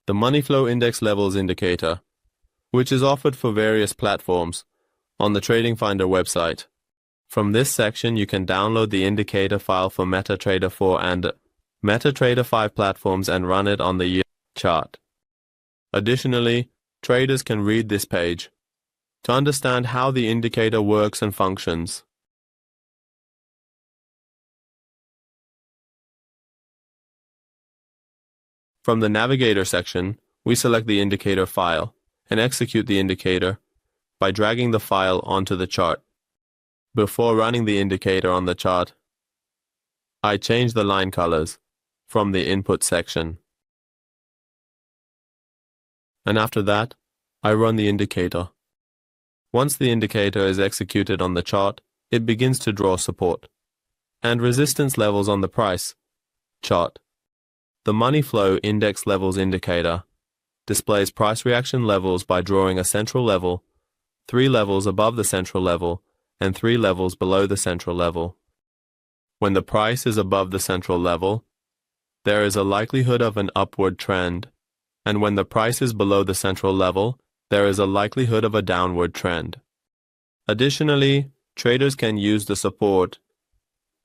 the Money Flow Index Levels Indicator, which is offered for various platforms on the TradingFinder website. From this section, you can download the indicator file for MetaTrader 4 and MetaTrader 5 platforms and run it on the year chart. Additionally, traders can read this page to understand how the indicator works and functions. From the Navigator section, we select the indicator file and execute the indicator by dragging the file onto the chart. Before running the indicator on the chart, I change the line colors from the Input section. And after that, I run the indicator. Once the indicator is executed on the chart, it begins to draw support and resistance levels on the price chart. The Money Flow Index Levels Indicator displays price reaction levels by drawing a central level, 3 levels above the central level, and 3 levels below the central level. When the price is above the central level, there is a likelihood of an upward trend, and when the price is below the central level, there is a likelihood of a downward trend. Additionally, traders can use the support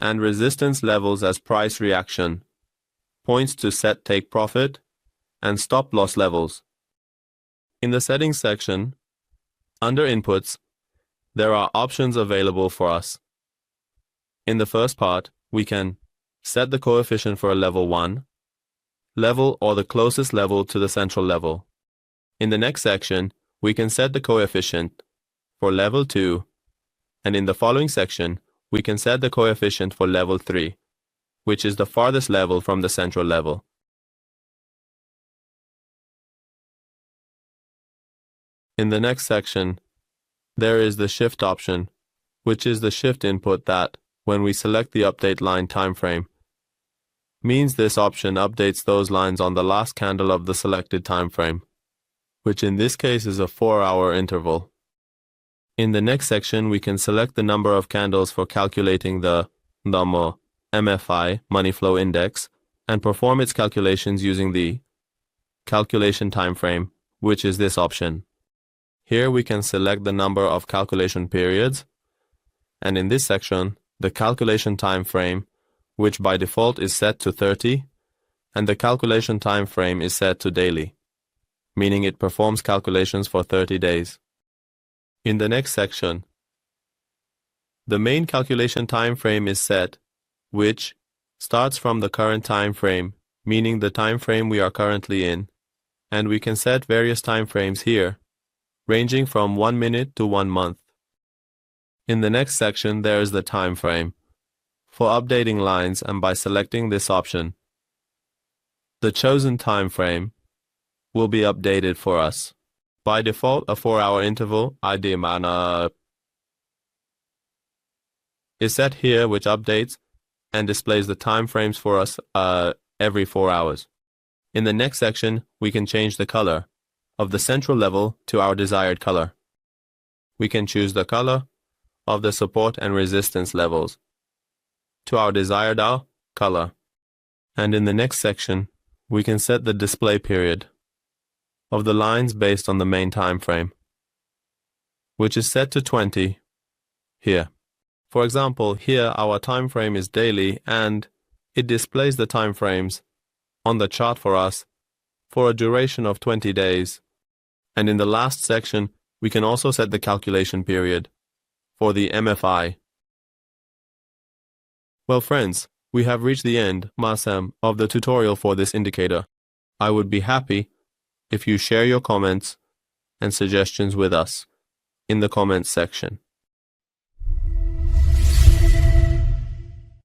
and resistance levels as price reaction points to set take profit and stop loss levels. In the settings section, under inputs, there are options available for us. In the first part, we can set the coefficient for a level 1, level or the closest level to the central level. In the next section, we can set the coefficient for level 2, and in the following section, we can set the coefficient for level 3, which is the farthest level from the central level. In the next section, there is the shift option, which is the shift input that, when we select the update line timeframe, means this option updates those lines on the last candle of the selected timeframe, which in this case is a 4-hour interval. In the next section, we can select the number of candles for calculating the MFI Money Flow Index and perform its calculations using the calculation timeframe, which is this option. Here we can select the number of calculation periods, and in this section, the calculation time frame, which by default is set to 30, and the calculation time frame is set to daily, meaning it performs calculations for 30 days. In the next section, the main calculation time frame is set, which starts from the current time frame, meaning the time frame we are currently in, and we can set various time frames here, ranging from 1 minute to 1 month. In the next section, there is the time frame for updating lines, and by selecting this option, the chosen time frame will be updated for us. By default, a 4-hour interval is set here, which updates and displays the time frames for us every 4 hours. In the next section, we can change the color of the central level to our desired color. We can choose the color of the support and resistance levels to our desired color. And in the next section, we can set the display period of the lines based on the main time frame, which is set to 20 here. For example, here our time frame is daily and it displays the time frames on the chart for us for a duration of 20 days. And in the last section, we can also set the calculation period for the MFI. Well friends, we have reached the end, of the tutorial for this indicator. I would be happy if you share your comments and suggestions with us in the comments section.